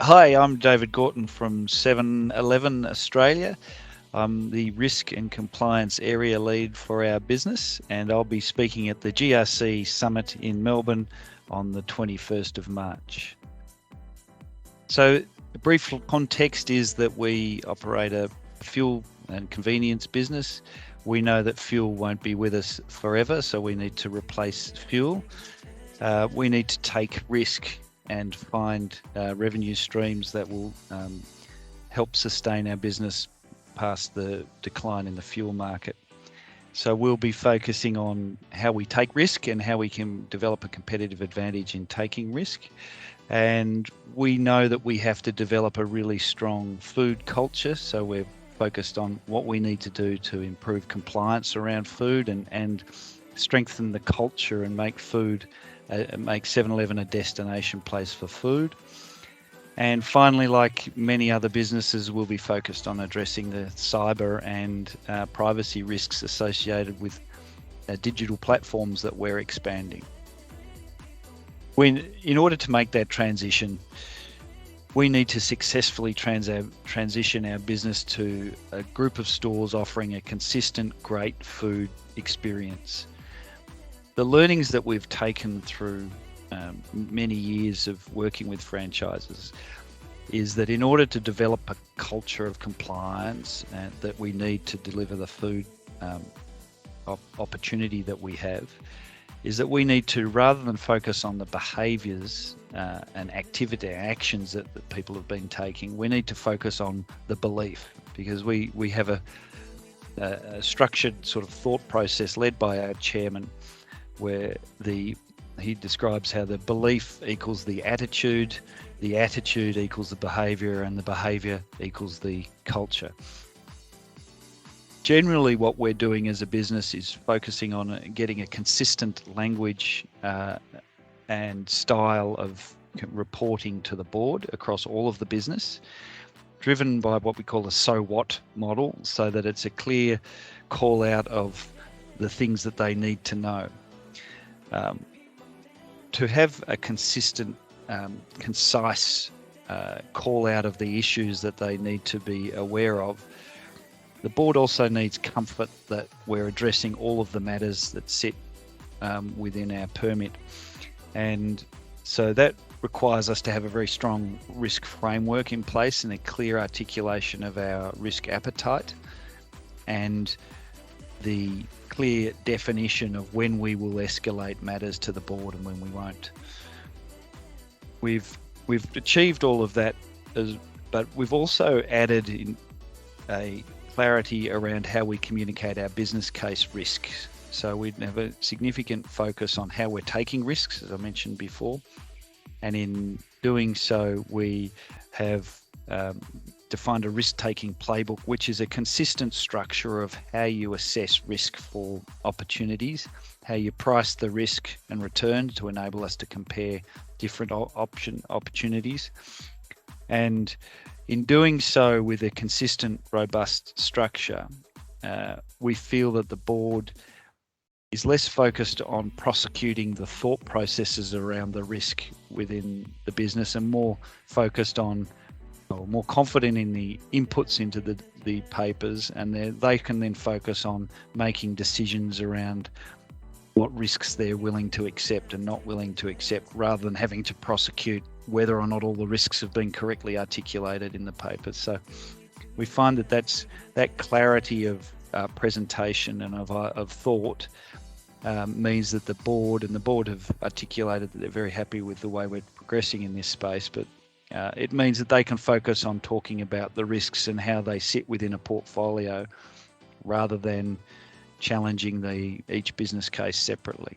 Hi, I'm David Gorton from 7-Eleven Australia. I'm the Risk and Compliance Area Lead for our business, and I'll be speaking at the GRC Summit in Melbourne on the 21st of March. So the brief context is that we operate a fuel and convenience business. We know that fuel won't be with us forever, so we need to replace fuel. We need to take risk and find revenue streams that will help sustain our business past the decline in the fuel market. So we'll be focusing on how we take risk and how we can develop a competitive advantage in taking risk. And we know that we have to develop a really strong food culture. So we're focused on what we need to do to improve compliance around food and strengthen the culture and make 7-Eleven a destination place for food. And finally, like many other businesses, we'll be focused on addressing the cyber and privacy risks associated with digital platforms that we're expanding. In order to make that transition, we need to successfully transition our business to a group of stores offering a consistent, great food experience. The learnings that we've taken through many years of working with franchises is that in order to develop a culture of compliance that we need to deliver the food opportunity that we have, is that we need to, rather than focus on the behaviours and actions that people have been taking, we need to focus on the belief, because we have a structured sort of thought process led by our chairman, where he describes how the belief equals the attitude equals the behaviour, and the behaviour equals the culture. Generally, what we're doing as a business is focusing on getting a consistent language and style of reporting to the board across all of the business, driven by what we call a so what model, so that it's a clear call out of the things that they need to know. To have a consistent, concise call out of the issues that they need to be aware of, the board also needs comfort that we're addressing all of the matters that sit within our permit. And so that requires us to have a very strong risk framework in place and a clear articulation of our risk appetite, and the clear definition of when we will escalate matters to the board and when we won't. We've achieved all of that, but we've also added in a clarity around how we communicate our business case risks. So we have a significant focus on how we're taking risks, as I mentioned before, and in doing so we have defined a risk-taking playbook, which is a consistent structure of how you assess risk for opportunities, how you price the risk and return to enable us to compare different opportunities. And in doing so with a consistent, robust structure, we feel that the board is less focused on prosecuting the thought processes around the risk within the business and more focused on, or more confident in the inputs into the papers, and they can then focus on making decisions around what risks they're willing to accept and not willing to accept, rather than having to prosecute whether or not all the risks have been correctly articulated in the papers. So we find that clarity of presentation and of thought means that the board have articulated that they're very happy with the way we're progressing in this space, but it means that they can focus on talking about the risks and how they sit within a portfolio, rather than challenging each business case separately.